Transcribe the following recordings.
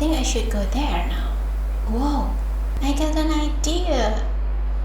think I should go there now. Whoa, I got an idea.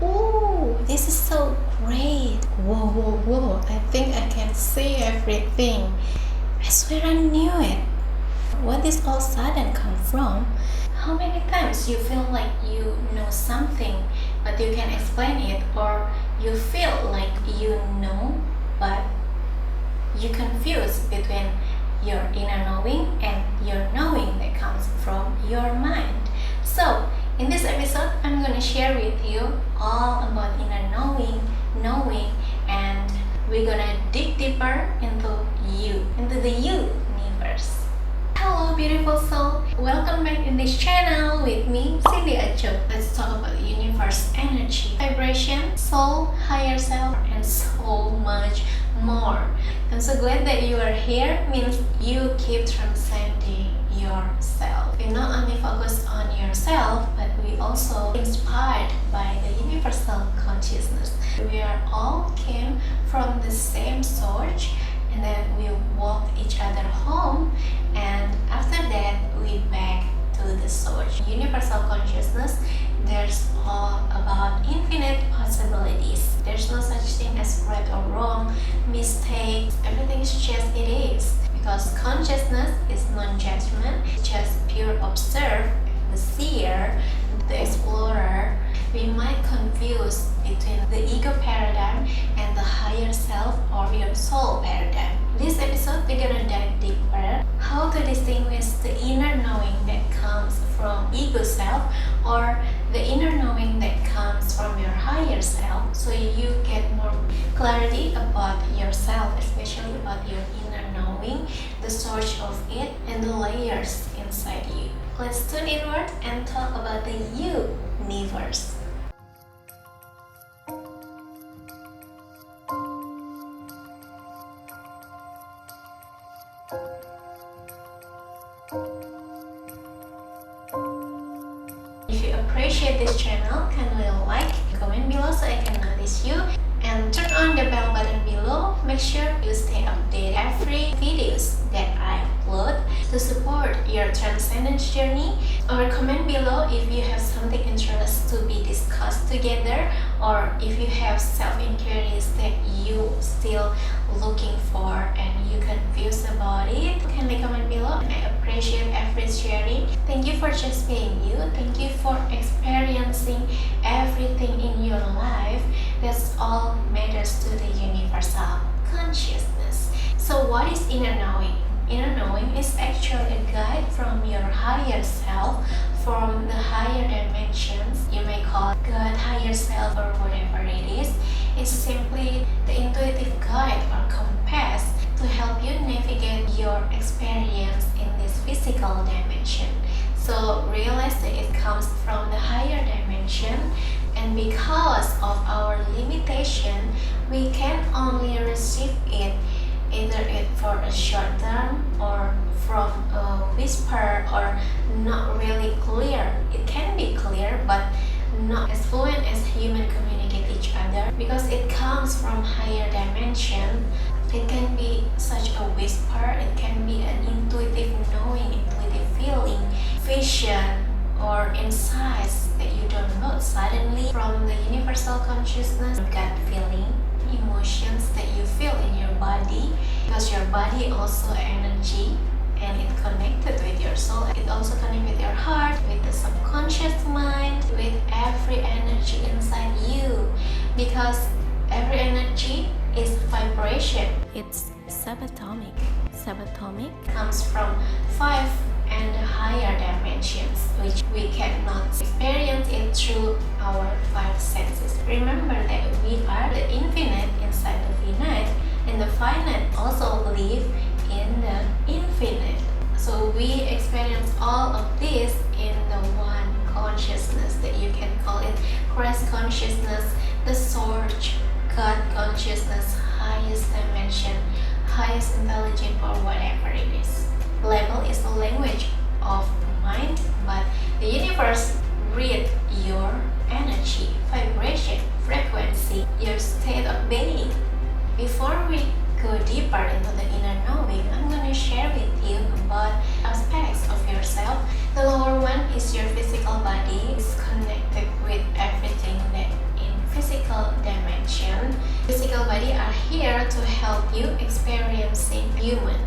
Ooh, this is so great. Whoa, I think I can see everything. I swear I knew it. Where did this all sudden come from? How many times you feel like you know something but you can't explain it, or you feel like you know but you confuse between your inner knowing and your knowing that comes from your mind. So in this episode, I'm going to share with you all about inner knowing, and we're going to dig deeper into the you universe. Hello beautiful soul, welcome back in this channel with me, cindyaco. Let's talk about universe energy, vibration, soul, higher self, and so much more. I'm so glad that you are here, means you keep transcending yourself. We not only focus on yourself, but we also inspired by the universal consciousness. We are all came from the same source, and then we walk each other home, and after that we back to the source. Universal consciousness, there's all about infinite possibilities. There's no such thing as right or wrong, mistake. Everything is just it is, because consciousness is non-judgment, just pure observe, the seer, the explorer. We might confuse between the ego paradigm and the higher self or your soul paradigm. This episode we're gonna dive deeper how to distinguish the inner knowing that comes from ego self or the inner knowing that comes from your higher self, so you get more clarity about yourself, especially about your inner knowing, the source of it, and the layers inside you. Let's tune inward and talk about the you universe. If you appreciate this channel, kindly like, comment below so I can notice you, and turn on the bell button below. Make sure you stay updated every videos that I upload to support your transcendence journey. Or comment below if you have something interesting to be discussed together, or if you have self-inquiries that you still looking for and you confused about it. Kindly comment below. I appreciate every sharing. Thank you for just being you. Thank you for experiencing everything in your life. That's all matters to the universal consciousness. So what is inner knowing? Inner knowing is actually a guide from your higher self, from the higher dimensions. You may call it God, higher self, or whatever it is. It's simply the intuitive guide or compass to help you navigate your experience in this physical dimension. So realize that it comes from the higher dimension, and because of our limitation, we can only receive it either for a short term or from a whisper, or not really clear. It can be clear but not as fluent as human communicate each other, because it comes from higher dimension. It can be such a whisper, it can be an intuitive knowing, intuitive feeling, vision, or insights that you don't know suddenly from the universal consciousness, gut feeling, emotions that you feel in your body, because your body also energy and it connected with your soul. It also connects with your heart, with the subconscious mind, with every energy inside you, because every energy is vibration. It's subatomic. Subatomic comes from 5 and higher dimensions, which we cannot experience it through our 5 senses. Remember that we are the infinite inside the finite, and the finite also live in the infinite. So we experience all of this in the one consciousness that you can call it Christ consciousness, the source, God consciousness, highest dimension, highest intelligence, or whatever it is. Label is the language of mind, but the universe read your energy, vibration, frequency, your state of being. Before we go deeper into the inner knowing, I'm going to share with you about aspects of yourself, the Physical body are here to help you experiencing human.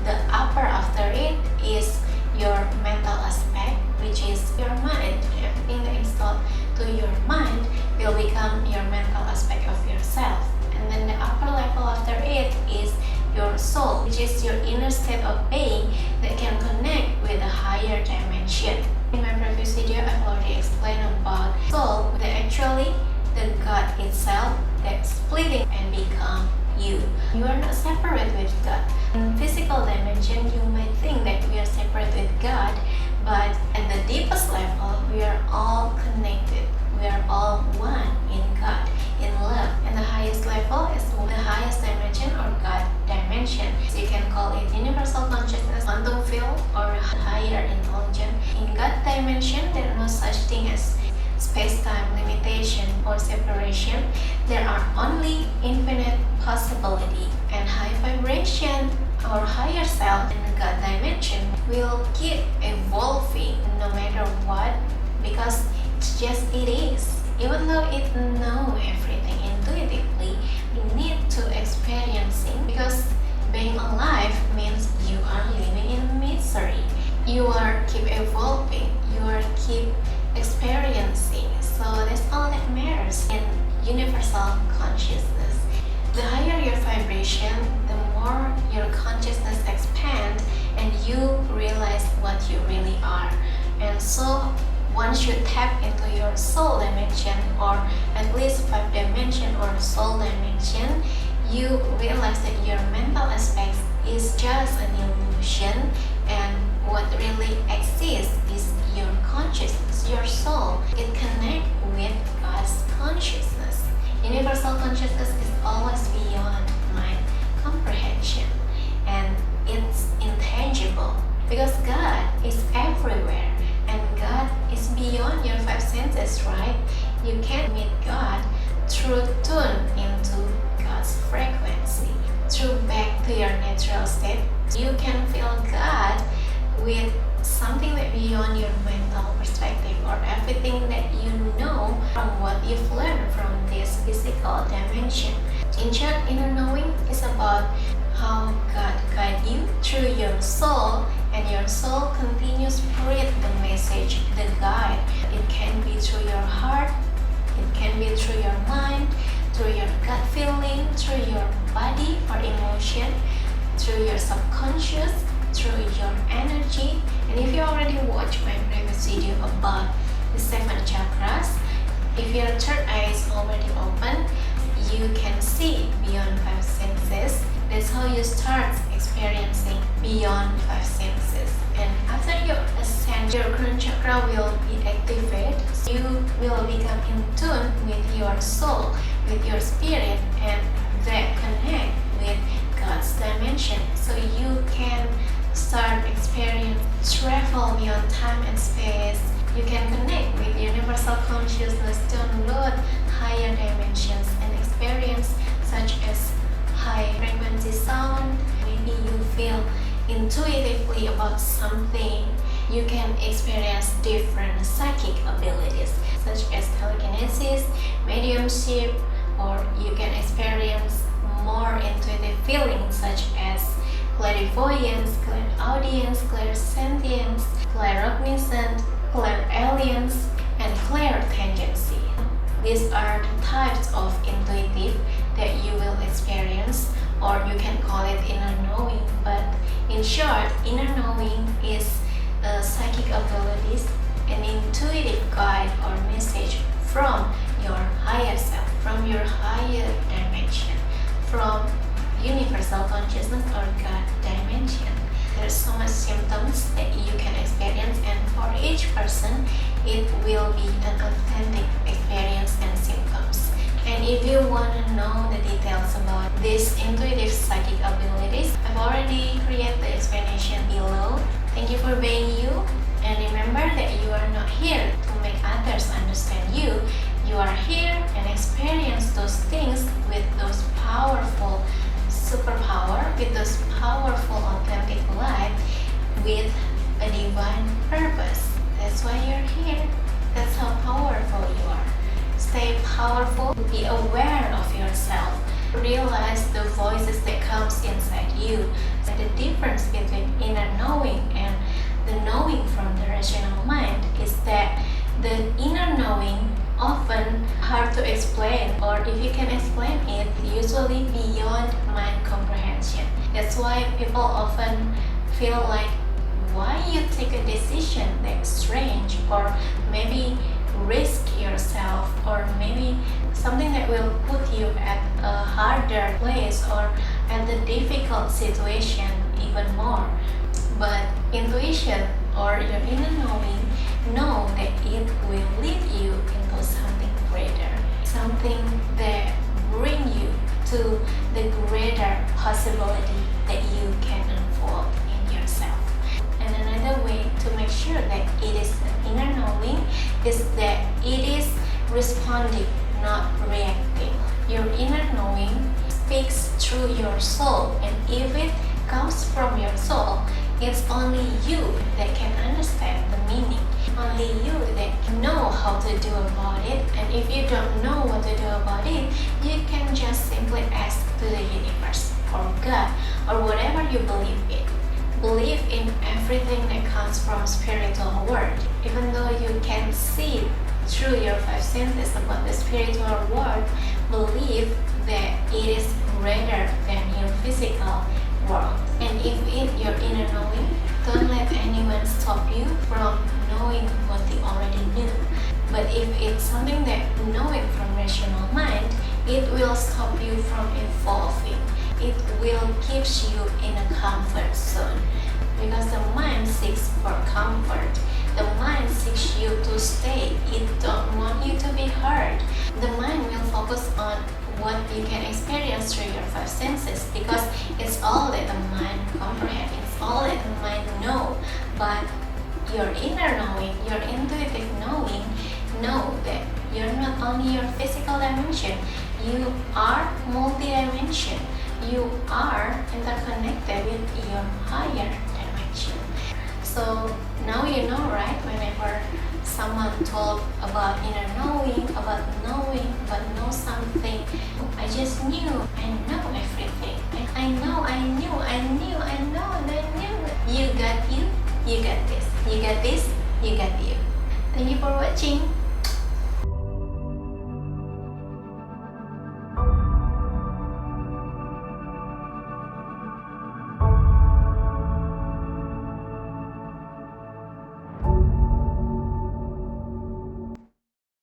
The upper after it is your mental aspect, which is your mind. Everything that is thought to your mind will become your mental aspect of yourself. And then the upper level after it is your soul, which is your inner state of being that can connect with a higher dimension. In my previous video, I've already explained about soul, that actually the God itself that's splitting and become you. You are not separate with God. In physical dimension, you might think that we are separate with God, but at the deepest level, we are all connected. We are all one in God, in love. And the highest level is the highest dimension or God dimension. So you can call it universal consciousness, quantum field, or higher intelligence. In God dimension, there is no such thing as space-time limitation or separation. There are only infinite possibility, and high vibration or higher self in the God dimension will keep evolving no matter what, because it's just it is. Even though it knows everything intuitively, you need to experiencing, because being alive means you are living in misery. You are keep evolving, you are keep experiencing. So that's all that matters in universal consciousness. The higher your vibration, the more your consciousness expands and you realize what you really are. And so once you tap into your soul dimension, or at least 5 dimension or soul dimension, you realize that your mental aspects is just an illusion, and what really exists is your consciousness, your soul. It connects with God's consciousness. Universal consciousness is always beyond mind comprehension, and it's intangible, because God is everywhere, and God is beyond your 5 senses, right? You can meet God through tune into God's frequency, through back to your natural state. You can feel God with something that beyond your mental perspective, or everything that you know from what you've learned from this physical dimension. In short, inner knowing is about how God guides you through your soul, and your soul continues to read the message, the guide. It can be through your heart, it can be through your mind, through your gut feeling, through your body or emotion, through your subconscious, through your energy. And if you already watched my previous video about the 7 chakras, if your third eye is already open, you can see beyond 5 senses. That's how you start experiencing beyond 5 senses. And after you ascend, your crown chakra will be activated. So you will become in tune with your soul, with your spirit, and that connect with God's dimension. So you can start experience travel beyond time and space. You can connect with universal consciousness, download higher dimensions and experience such as high frequency sound. Maybe you feel intuitively about something. You can experience different psychic abilities such as telekinesis, mediumship, or you can experience more intuitive feelings such as clairvoyance, clairaudience, clairsentience, claircognizance, clairalience, and clairtangence. These are the types of intuitive that you will experience, or you can call it inner knowing. But in short, inner knowing is psychic abilities, an intuitive guide or message from your higher self, from your higher dimension, from universal consciousness or God dimension. There's so much symptoms that you can experience, and for each person it will be an authentic experience and symptoms. And if you want to know the details about these intuitive psychic abilities, I've already created the explanation below. Thank you for being you, and remember that you are not here to make others understand you. You are here and experience those things with those powerful superpower, with those powerful authentic life, with a divine purpose. That's why you're here. That's how powerful you are. Stay powerful. Be aware of yourself. Realize the voices that comes inside you. So the difference between inner knowing and the knowing from the rational mind is that the inner knowing often hard to explain, or if you can explain it, usually beyond mind comprehension. That's why people often feel like, why you take a decision that's strange, or maybe risk yourself, or maybe something that will put you at a harder place or at the difficult situation even more. But intuition or your inner knowing know that it will lead you into something greater, something that bring you to the greater possibility that you can unfold in yourself. And another way to make sure that it is the inner knowing is that it is responding, not reacting. Your inner knowing speaks through your soul, and if it comes from your soul, it's only you that can understand the meaning, only you that know how to do about it. And if you don't know what to do about it, you can just simply ask to the universe or God or whatever you believe in. Believe in everything that comes from spiritual world. Even though you can see through your five senses about the spiritual world, believe that it is greater than your physical world. And if in your inner knowing, don't let anyone stop you from knowing what you already knew. But if it's something that knowing from rational mind, it will stop you from evolving. It will keep you in a comfort zone, because the mind seeks for comfort. The mind seeks you to stay. It don't want you to be hurt. The mind will focus on what you can experience through your five senses, because it's all that the mind comprehends, it's all that the mind know. But your inner knowing, your intuitive knowing, know that you're not only your physical dimension, you are multi-dimension. You are interconnected with your higher dimension. So now you know, right? Whenever someone told about inner knowing, about know something, I just knew, I know everything. I know, I knew, I knew, I know, and I knew. You got you got this. You got this, you got you. Thank you for watching.